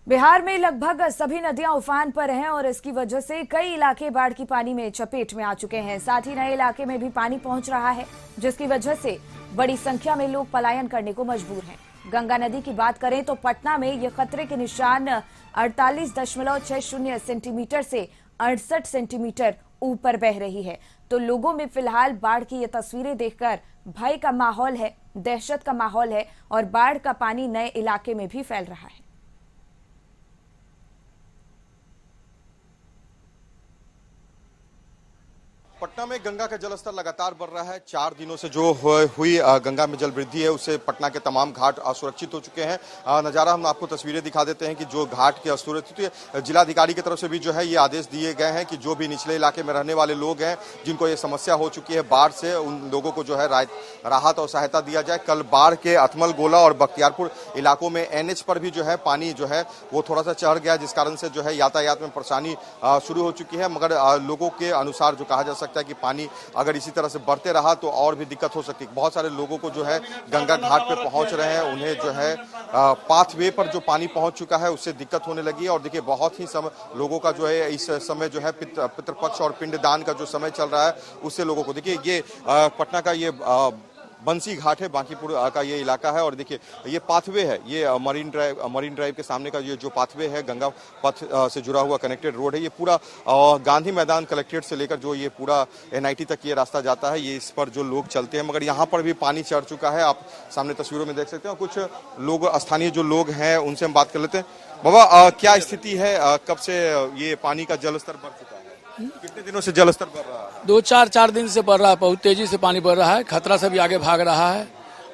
बिहार में लगभग सभी नदियां उफान पर हैं और इसकी वजह से कई इलाके बाढ़ की पानी में चपेट में आ चुके हैं। साथ ही नए इलाके में भी पानी पहुंच रहा है, जिसकी वजह से बड़ी संख्या में लोग पलायन करने को मजबूर हैं। गंगा नदी की बात करें तो पटना में ये खतरे के निशान 48.60 सेंटीमीटर से 68 सेंटीमीटर ऊपर बह रही है। तो लोगों में फिलहाल बाढ़ की ये तस्वीरें देखकर भय का माहौल है, दहशत का माहौल है और बाढ़ का पानी नए इलाके में भी फैल रहा है। पटना में गंगा का जलस्तर लगातार बढ़ रहा है। 4 दिनों से जो हुई गंगा में जल वृद्धि है उससे पटना के तमाम घाट असुरक्षित हो चुके हैं। नज़ारा हम आपको तस्वीरें दिखा देते हैं कि जो घाट के असुरक्षित, जिलाधिकारी की तरफ से भी जो है ये आदेश दिए गए हैं कि जो भी निचले इलाके में रहने वाले लोग हैं जिनको ये समस्या हो चुकी है बाढ़ से, उन लोगों को जो है राहत और सहायता दिया जाए। कल बाढ़ के अथमल गोला और बख्तियारपुर इलाकों में NH पर भी जो है पानी जो है वो थोड़ा सा चढ़ गया, जिस कारण से जो है यातायात में परेशानी शुरू हो चुकी है। मगर लोगों के अनुसार जो कहा जा सकता है कि पानी अगर इसी तरह से बढ़ते रहा तो और भी दिक्कत हो सकती है। बहुत सारे लोगों को जो है गंगा घाट पे पहुंच रहे हैं, उन्हें जो है पाथवे पर जो पानी पहुंच चुका है उससे दिक्कत होने लगी है। और देखिए बहुत ही लोगों का जो है इस समय जो है पितृपक्ष और पिंडदान का जो समय चल रहा है उससे लोगों को देखिए ये पटना का ये बंसी घाट है, बांकीपुर का ये इलाका है। और देखिए ये पाथवे है, ये मरीन ड्राइव के सामने का ये जो पाथवे है गंगा पथ से जुड़ा हुआ कनेक्टेड रोड है। ये पूरा गांधी मैदान कलेक्ट्रेट से लेकर जो ये पूरा NIT तक ये रास्ता जाता है, ये इस पर जो लोग चलते हैं। मगर यहाँ पर भी पानी चढ़ चुका है, आप सामने तस्वीरों में देख सकते हैं। कुछ लोग स्थानीय जो लोग हैं उनसे हम बात कर लेते हैं। बाबा क्या स्थिति है, कब से ये पानी का जलस्तर बढ़ चुका है? कितने दिनों से जलस्तर बढ़ रहा है? 2-4 दिन से बढ़ रहा है, बहुत तेजी से पानी बढ़ रहा है। खतरा से भी आगे भाग रहा है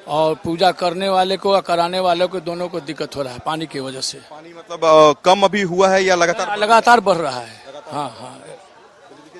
और पूजा करने वाले को और कराने वाले को दोनों को दिक्कत हो रहा है पानी की वजह से। पानी मतलब कम अभी हुआ है या लगातार बढ़ रहा है? हाँ हाँ।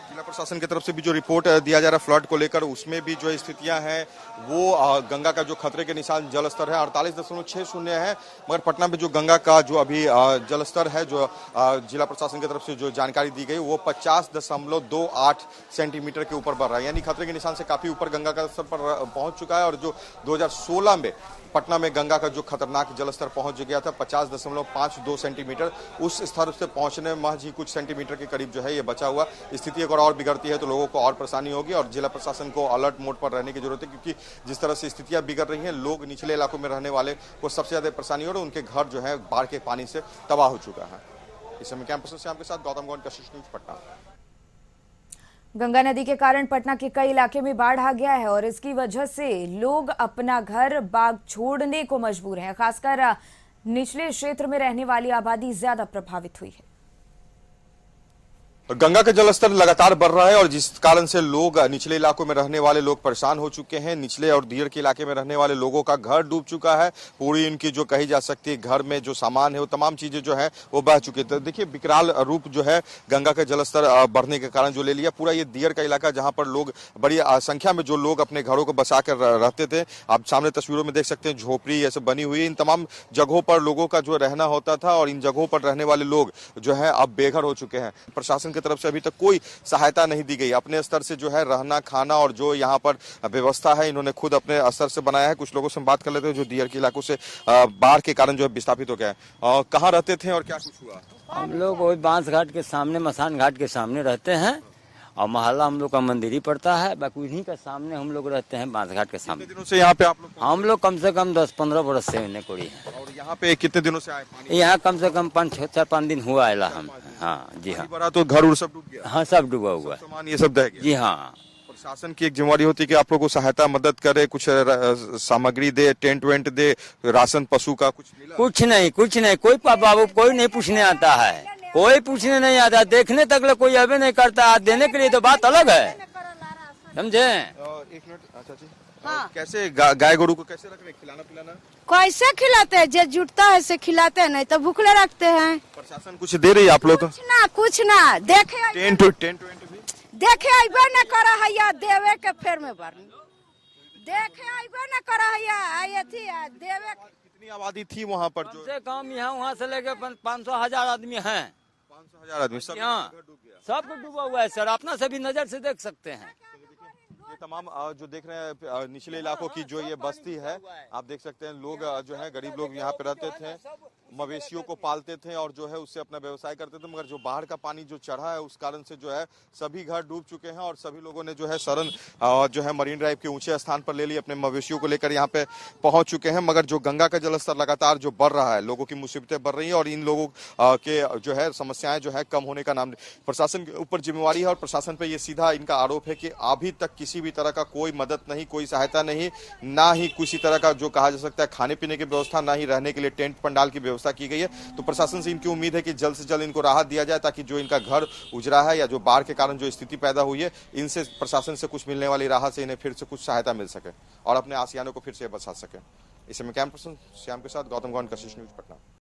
जिला प्रशासन की तरफ से भी जो रिपोर्ट दिया जा रहा है फ्लड को लेकर, उसमें भी जो स्थितियां हैं वो गंगा का जो खतरे के निशान जलस्तर है 48.60 है। मगर पटना में जो गंगा का जो अभी जलस्तर है, जो जिला प्रशासन की तरफ से जो जानकारी दी गई वो 50.28 सेंटीमीटर के ऊपर बढ़ रहा है, यानी खतरे के निशान से काफी ऊपर गंगा का स्तर पर पहुंच चुका है। और जो 2016 में पटना में गंगा का जो खतरनाक जलस्तर पहुंच गया था 50.52 सेंटीमीटर, उस स्तर से पहुंचने में महज ही कुछ सेंटीमीटर के करीब जो है ये बचा हुआ। स्थिति अगर और बिगड़ती है तो लोगों को और परेशानी होगी और जिला प्रशासन को अलर्ट मोड पर रहने की जरूरत है, क्योंकि जिस तरह से स्थितियां बिगड़ रही हैं, लोग निचले इलाकों में रहने वाले को सबसे ज्यादा परेशानी हो रही है। उनके घर जो है बाढ़ के पानी से तबाह हो चुका है। इस समय कैंपस से आपके साथ गौतम गौन, कशिश न्यूज पटना। गंगा नदी के कारण पटना के कई इलाके में बाढ़ आ गया है और इसकी वजह से लोग अपना घर बाग छोड़ने को मजबूर हैं। खासकर निचले क्षेत्र में रहने वाली आबादी ज्यादा प्रभावित हुई है। गंगा का जलस्तर लगातार बढ़ रहा है और जिस कारण से लोग निचले इलाकों में रहने वाले लोग परेशान हो चुके हैं। निचले और दियर के इलाके में रहने वाले लोगों का घर डूब चुका है, पूरी इनकी जो कही जा सकती है घर में जो सामान है वो तमाम चीजें जो है वो बह चुकी है। तो देखिए विकराल रूप जो है गंगा का जलस्तर बढ़ने के कारण जो ले लिया। पूरा ये दियर का इलाका जहां पर लोग बड़ी संख्या में जो लोग अपने घरों को बसा कर रहते थे, आप सामने तस्वीरों में देख सकते हैं झोपड़ी ये सब बनी हुई है। इन तमाम जगहों पर लोगों का जो रहना होता था और इन जगहों पर रहने वाले लोग जो है अब बेघर हो चुके हैं। प्रशासन की तरफ से अभी तक कोई सहायता नहीं दी गई। अपने स्तर से जो है रहना खाना और जो यहाँ पर व्यवस्था है इन्होंने खुद अपने स्तर से बनाया है। कुछ लोगों से बात कर लेते हैं जो दियर के इलाकों से बाढ़ के कारण जो है विस्थापित हो गए हैं। कहाँ रहते थे और क्या कुछ हुआ? हम लोग वही बांस घाट के सामने, मसान घाट के सामने रहते हैं और मोहल्ला हम लोग का मंदिर ही पड़ता है। बाकी उन्हीं के सामने हम लोग रहते हैं, बांस घाट के सामने। कितने दिनों से यहाँ पे आप लोग? हम लोग कम से कम 10-15 वर्ष से इन्हें कोड़ी है। और यहाँ पे कितने दिनों से आए पानी? यहाँ कम से कम 5-4-5 दिन हुआ है हम। हाँ जी हाँ। बड़ा तो घर उड़ सब डूब गया? हाँ सब डूबा हुआ है, सामान ये सब दह गया? जी हाँ। प्रशासन की एक जिम्मेवारी होती है कि आप लोगों को सहायता मदद करे, कुछ सामग्री दे, टेंट वेंट दे, राशन पशु का कुछ मिला? कुछ नहीं, कोई बाबू कोई नहीं पूछने आता है, कोई पूछने नहीं आता, देखने तक कोई अबे नहीं करता। देने के लिए तो बात अलग है, समझे? एक मिनट। अच्छा जी, हाँ। कैसे गाय गोरू को कैसे रख रहे, खिलाना पिलाना कैसे खिलाते हैं? जो जुटता है से खिलाते हैं, नहीं तो भूखले रखते हैं। प्रशासन कुछ दे रही है आप लोग को? कुछ ना देखे टेंट भी देखे अबे न करा है या देवे के फेर में बरनी देखे अबे न करा है या आये थी देवे। कितनी आबादी थी वहाँ पर? जो से कम यहाँ वहाँ से लेके 500,000 आदमी हैं। 500,000 आदमी सब यहाँ सब डूबा हुआ है सर, अपना से भी नजर से देख सकते हैं। ये तमाम जो देख रहे हैं निचले इलाकों की जो ये बस्ती है, आप देख सकते हैं लोग जो है गरीब लोग यहाँ पे रहते थे। मवेशियों को पालते थे और जो है उससे अपना व्यवसाय करते थे, मगर जो बाढ़ का पानी जो चढ़ा है उस कारण से जो है सभी घर डूब चुके हैं और सभी लोगों ने जो है शरण जो है मरीन ड्राइव के ऊंचे स्थान पर ले ली, अपने मवेशियों को लेकर यहाँ पे पहुंच चुके हैं। मगर जो गंगा का जलस्तर लगातार जो बढ़ रहा है, लोगों की मुसीबतें बढ़ रही हैं और इन लोगों के जो है समस्याएं जो है कम होने का नाम नहीं। प्रशासन के ऊपर जिम्मेवारी है और प्रशासन पे ये सीधा इनका आरोप है कि अभी तक किसी भी तरह का कोई मदद नहीं, कोई सहायता नहीं, ना ही किसी तरह का जो कहा जा सकता है खाने पीने की व्यवस्था, ना ही रहने के लिए टेंट पंडाल की व्यवस्था की गई है। तो प्रशासन से इनकी उम्मीद है कि जल्द से जल्द इनको राहत दिया जाए ताकि जो इनका घर उजड़ा है या जो बाढ़ के कारण जो स्थिति पैदा हुई है, इनसे प्रशासन से कुछ मिलने वाली राहत से इन्हें फिर से कुछ सहायता मिल सके और अपने आसियानों को फिर से बचा सके। इस समय कैमरा पर्सन श्याम के साथ गौतम गौंड, कशिश न्यूज, पटना।